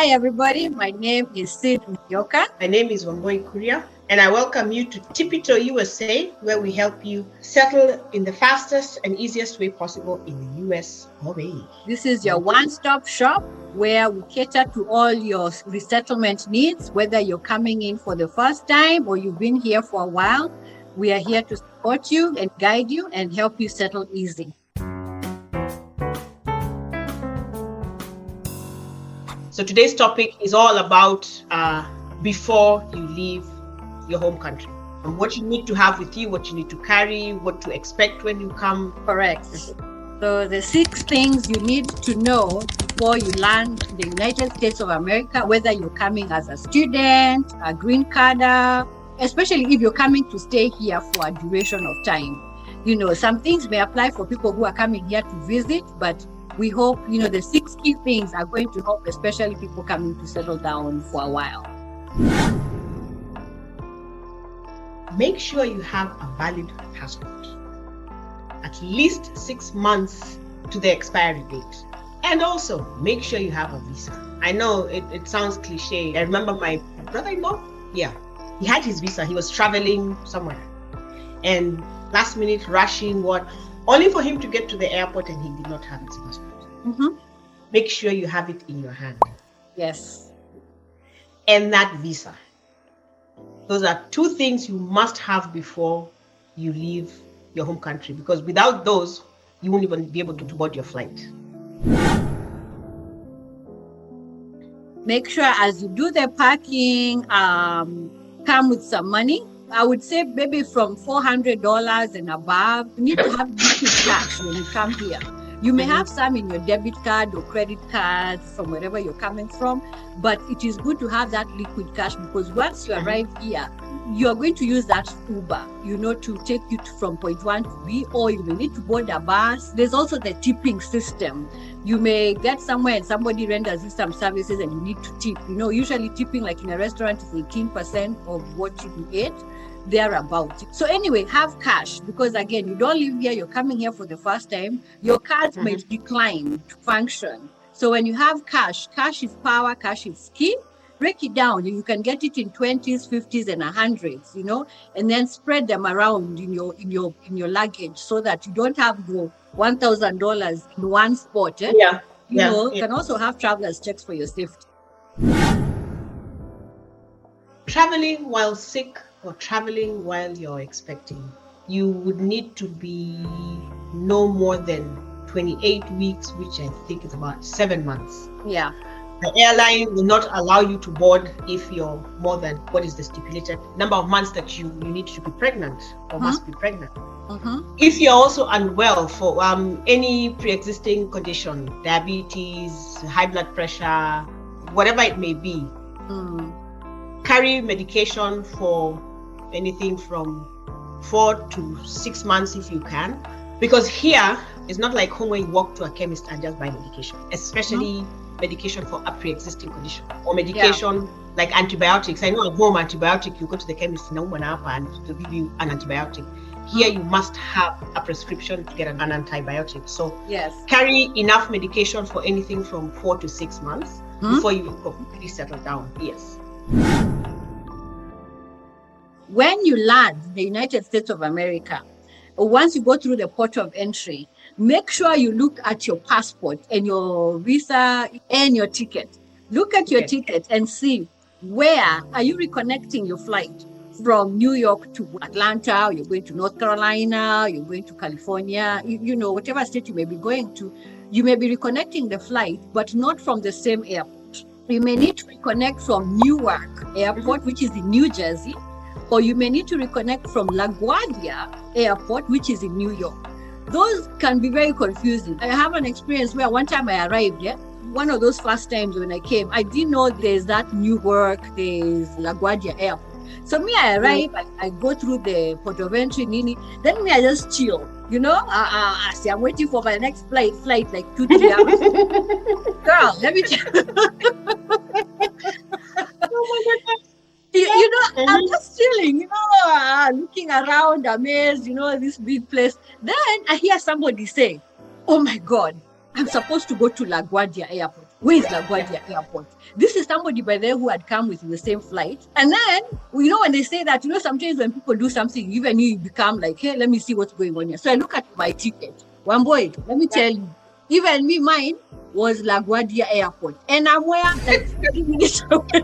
Hi, everybody. My name is Sid Myoka. My name is Wamboi Kuria, and I welcome you to Tipito USA, where we help you settle in the fastest and easiest way possible in the US of A. This is your one-stop shop where we cater to all your resettlement needs, whether you're coming in for the first time or you've been here for a while. We are here to support you and guide you and help you settle easy. So today's topic is all about before you leave your home country. And what you need to have with you, what you need to carry, what to expect when you come. Correct. So the 6 things you need to know before you land the United States of America, whether you're coming as a student, a green carder, especially if you're coming to stay here for a duration of time. You know, some things may apply for people who are coming here to visit, but we hope, the 6 key things are going to help, especially people coming to settle down for a while. Make sure you have a valid passport, at least 6 months to the expiry date. And also make sure you have a visa. I know it sounds cliche. I remember my brother-in-law, he had his visa. He was traveling somewhere. And last minute rushing, only for him to get to the airport and he did not have his passport. Mm-hmm. Make sure you have it in your hand. Yes. And that visa. Those are 2 things you must have before you leave your home country, because without those, you won't even be able to board your flight. Make sure as you do the packing, come with some money. I would say maybe from $400 and above. You need to have liquid cash when you come here. You may have some in your debit card or credit card from wherever you're coming from, but it is good to have that liquid cash, because once you arrive here, you're going to use that Uber, to take you from point 1 to B, or you may need to board a bus. There's also the tipping system. You may get somewhere and somebody renders you some services and you need to tip. Usually tipping, like in a restaurant, is 18% of what you ate, thereabout. So anyway, have cash, because again, you don't live here, you're coming here for the first time, your cards might decline to function. So when you have cash is power, cash is key. Break it down. You can get it in 20s, 50s, and 100s, and then spread them around in your luggage, so that you don't have your $1,000 in one spot. You can also have traveler's checks for your safety. Traveling while sick or traveling while you're expecting, you would need to be no more than 28 weeks, which I think is about 7 months. Yeah. The airline will not allow you to board if you're more than what is the stipulated number of months that you need to be pregnant or must be pregnant. If you're also unwell for any pre-existing condition, diabetes, high blood pressure, whatever it may be, carry medication for anything from 4 to 6 months if you can, because here it's not like home where you walk to a chemist and just buy medication, especially medication for a pre-existing condition, or medication like antibiotics. I know at home, antibiotic, you go to the chemist and to give you an antibiotic. Here you must have a prescription to get an antibiotic. So carry enough medication for anything from 4 to 6 months before you completely settle down. Yes. When you land in the United States of America, or once you go through the port of entry, make sure you look at your passport and your visa and your ticket. Look at your ticket and see where are you reconnecting your flight from New York to Atlanta, or you're going to North Carolina, you're going to California, whatever state you may be going to. You may be reconnecting the flight, but not from the same airport. You may need to reconnect from Newark Airport, which is in New Jersey, or you may need to reconnect from LaGuardia Airport, which is in New York. Those can be very confusing. I have an experience where one time I arrived, one of those first times when I came, I didn't know there's that Newark, there's LaGuardia Airport. So I arrive, I go through the port of entry, then I just chill, I see I'm waiting for my next flight like 2-3 hours. Girl, let me tell you. Oh my goodness. I'm just chilling, looking around, amazed, this big place. Then I hear somebody say, oh my God, I'm supposed to go to LaGuardia Airport. Where is LaGuardia Airport? This is somebody by there who had come with the same flight. And then, when they say that, sometimes when people do something, even you become like, hey, let me see what's going on here. So I look at my ticket. One boy, let me tell you, even me, mine was LaGuardia Airport. And I'm where like 30 minutes away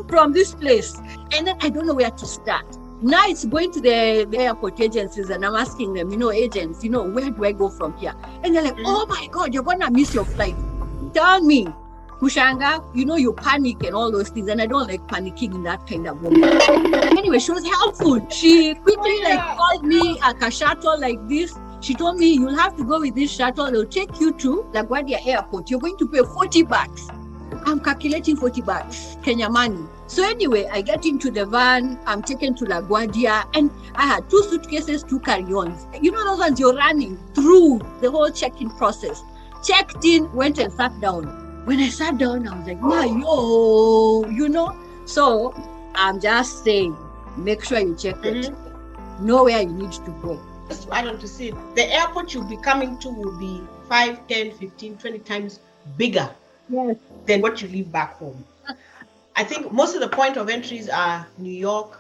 from this place. And then I don't know where to start. Now it's going to the airport agencies and I'm asking them, agents, where do I go from here? And they're like, oh my God, you're going to miss your flight. Tell me, Kushanga, you panic and all those things. And I don't like panicking in that kind of moment. Anyway, she was helpful. She quickly called me a shuttle like this. She told me, you'll have to go with this shuttle. It'll take you to LaGuardia Airport. You're going to pay $40. I'm calculating $40, Kenya money. So anyway, I get into the van, I'm taken to LaGuardia, and I had 2 suitcases, 2 carry-ons. Those ones you're running through the whole check-in process. Checked in, went and sat down. When I sat down, I was like, So I'm just saying, make sure you check it. Know where you need to go. Just to add on to see, the airport you'll be coming to will be 5, 10, 15, 20 times bigger than what you leave back home. I think most of the point of entries are New York,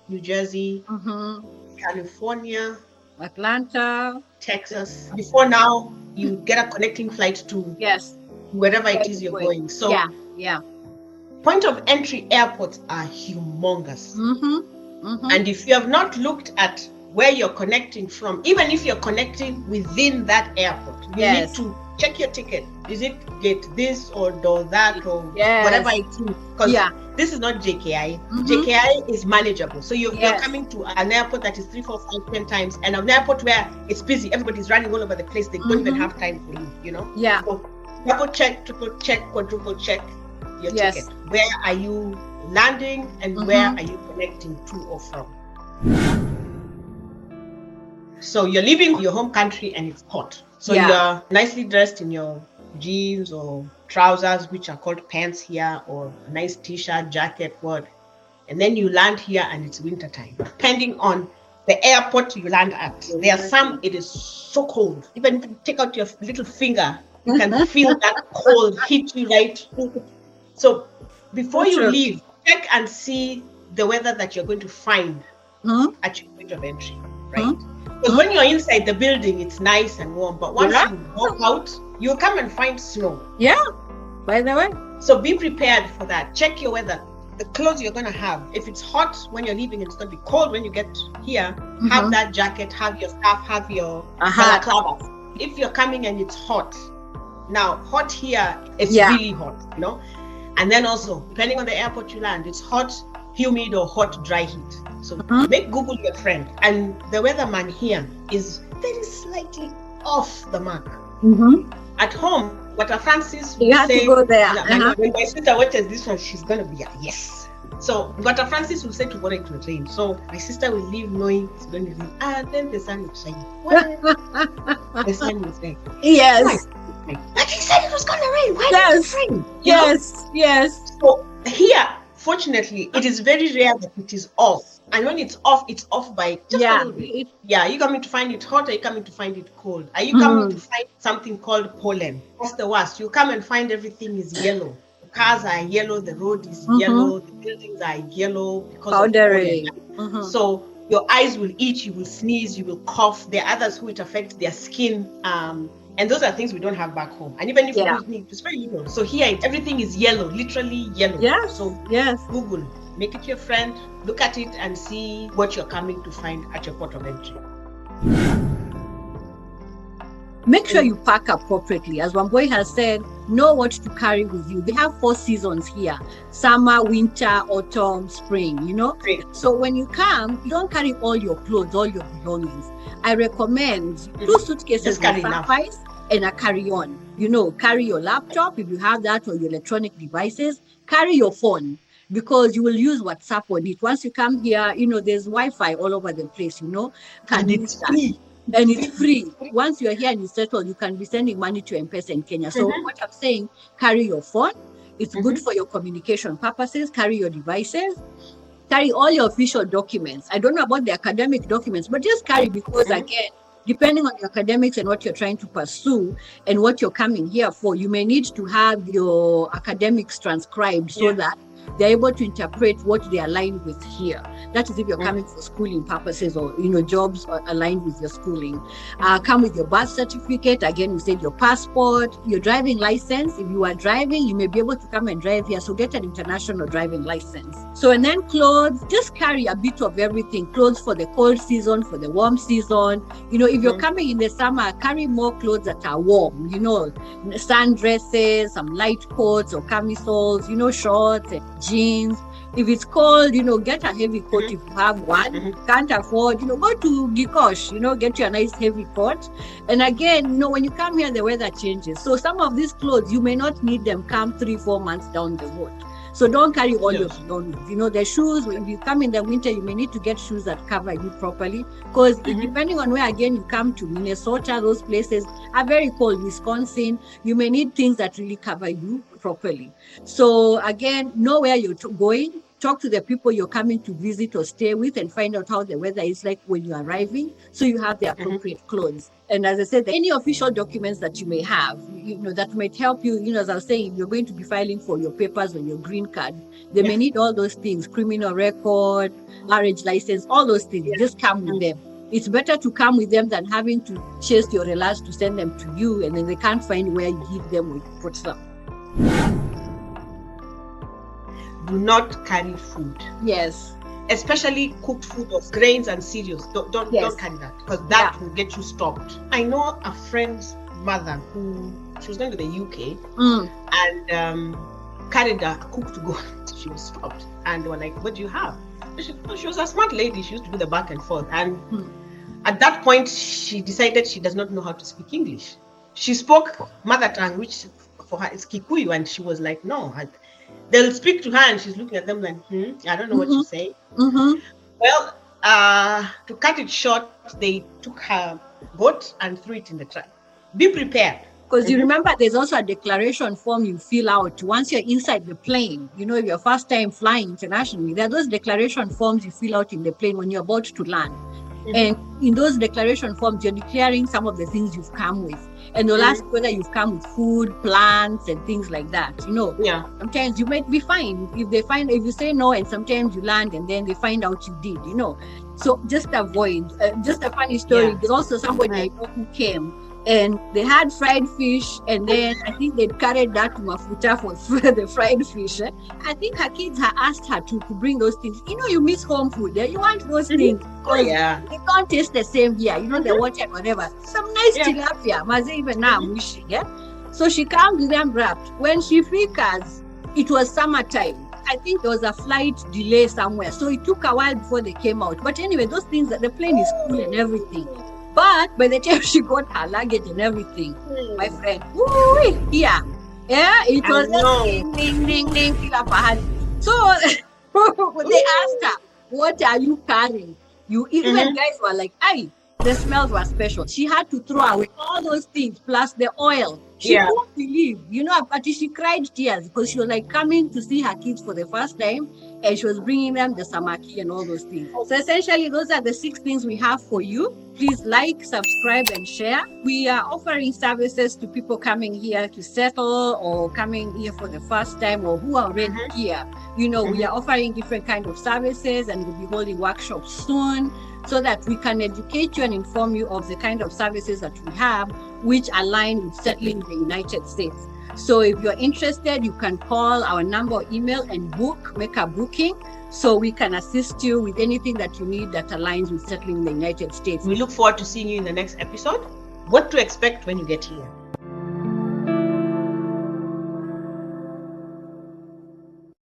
New Jersey, California, Atlanta, Texas. Before now, you get a connecting flight to wherever it is you're going. So point of entry airports are humongous. And if you have not looked at where you're connecting from, even if you're connecting within that airport, you need to check your ticket. Is it gate this or door that or whatever it is? Because this is not JKI. JKI is manageable. So you're coming to an airport that is 3, 4, 5, 10 times, and an airport where it's busy, everybody's running all over the place. They don't even have time for you, So double check, triple check, quadruple check your ticket. Where are you landing and where are you connecting to or from? So you're leaving your home country and it's hot. So you're nicely dressed in your jeans or trousers, which are called pants here, or a nice t-shirt, jacket, what. And then you land here and it's winter time. Depending on the airport you land at. There are some, it is so cold. Even if you take out your little finger, you can feel that cold hit you right. So before you leave, check and see the weather that you're going to find at your point of entry, right? Because when you're inside the building, it's nice and warm. But once you walk out, you'll come and find snow. Yeah, by the way. So be prepared for that. Check your weather. The clothes you're going to have. If it's hot when you're leaving, it's going to be cold when you get here. Have that jacket, have your scarf, have your balaclava. If you're coming and it's hot, now hot here, it's really hot, And then also, depending on the airport you land, it's hot, humid, or hot, dry heat. So make Google your friend. And the weatherman here is very slightly off the mark. At home, Dr. Francis will have say, to go there. When my sister watches this one, she's going to be a yes. So Dr. Francis will say tomorrow it will rain. So my sister will leave knowing it's going to rain. Then the sun will shine. The sun will shine. Yes. But he said it was going to rain. Why did it rain? Yes. So here, fortunately, it is very rare that it is off. And when it's off by just a little bit. Are you coming to find it hot or are you coming to find it cold? Are you coming to find something called pollen? That's the worst. You come and find everything is yellow. The cars are yellow, the road is yellow, the buildings are yellow because of pollen. So your eyes will itch, you will sneeze, you will cough. There are others who it affects their skin. And those are things we don't have back home. And even if it's very little. So here, everything is yellow, literally yellow. So Google, make it your friend, look at it and see what you're coming to find at your port of entry. Make sure you pack appropriately. As Wamboi has said, know what to carry with you. They have 4 seasons here: summer, winter, autumn, spring, So when you come, you don't carry all your clothes, all your belongings. I recommend 2 suitcases with suffice and a carry-on. Carry your laptop if you have that, or your electronic devices. Carry your phone, because you will use WhatsApp on it. Once you come here, there's Wi-Fi all over the place, And it's free. And it's free. Once you're here and you settle, you can be sending money to M-Pesa in Kenya. So what I'm saying, carry your phone. It's good for your communication purposes. Carry your devices. Carry all your official documents. I don't know about the academic documents, but just carry, because again, depending on your academics and what you're trying to pursue and what you're coming here for, you may need to have your academics transcribed so that they're able to interpret what they align with here. That is if you're coming for schooling purposes or, jobs aligned with your schooling. Come with your birth certificate. Again, you said your passport, your driving license. If you are driving, you may be able to come and drive here. So get an international driving license. So, and then clothes, just carry a bit of everything. Clothes for the cold season, for the warm season. If you're coming in the summer, carry more clothes that are warm, sundresses, some light coats or camisoles, shorts and jeans. If it's cold, get a heavy coat if you have one. Can't afford, go to Gikosh, get you a nice heavy coat. And again, when you come here, the weather changes. So some of these clothes, you may not need them come 3-4 months down the road. So don't carry all your belongings. The shoes, when you come in the winter, you may need to get shoes that cover you properly. Because depending on where, again, you come to, Minnesota, those places are very cold. Wisconsin, you may need things that really cover you properly. So again, know where you're going. Talk to the people you're coming to visit or stay with and find out how the weather is like when you're arriving, so you have the appropriate clothes. And as I said, any official documents that you may have, that might help you, as I was saying, if you're going to be filing for your papers or your green card, they may need all those things, criminal record, marriage license, all those things. Just come with them. It's better to come with them than having to chase your relatives to send them to you, and then they can't find where you hid them or you put them. Do not carry food. Yes. Especially cooked food of grains and cereals. Don't carry that, because that will get you stopped. I know a friend's mother she was going to the UK and carried a cooked goat. She was stopped. And they were like, what do you have? She was a smart lady. She used to do the back and forth. And at that point, she decided she does not know how to speak English. She spoke mother tongue, which for her is Kikuyu. And she was like, no, they'll speak to her and she's looking at them like, I don't know what you say. Well, to cut it short, they took her goat and threw it in the truck. Be prepared. Because you remember, there's also a declaration form you fill out once you're inside the plane. If your first time flying internationally, there are those declaration forms you fill out in the plane when you're about to land. And in those declaration forms, you're declaring some of the things you've come with. And they'll ask whether you've come with food, plants, and things like that. Sometimes you might be fine if you say no, and sometimes you land and then they find out you did, So just avoid. Just a funny story. There's also somebody I know who came and they had fried fish, and then I think they'd carried that to Mafuta for the fried fish. I think her kids had asked her to bring those things. You miss home food. You want those things. They can't taste the same here. They watch it, whatever. Some nice tilapia. Maze even now wishing. So she comes with them wrapped. When she figures, it was summertime. I think there was a flight delay somewhere. So it took a while before they came out. But anyway, those things, the plane is cool and everything. But by the time she got her luggage and everything, my friend, it was just ding, fill up her hand. So they asked her, what are you carrying? Even guys were like, the smells were special. She had to throw away all those things, plus the oil. She couldn't believe, but she cried tears because she was like coming to see her kids for the first time, and she was bringing them the samaki and all those things. So essentially, those are the 6 things we have for you. Please like, subscribe, and share. We are offering services to people coming here to settle or coming here for the first time or who are already here. We are offering different kinds of services, and we'll be holding workshops soon, so that we can educate you and inform you of the kind of services that we have, which align with settling in the United States. So if you're interested, you can call our number or email and make a booking, so we can assist you with anything that you need that aligns with settling in the United States. We look forward to seeing you in the next episode. What to expect when you get here.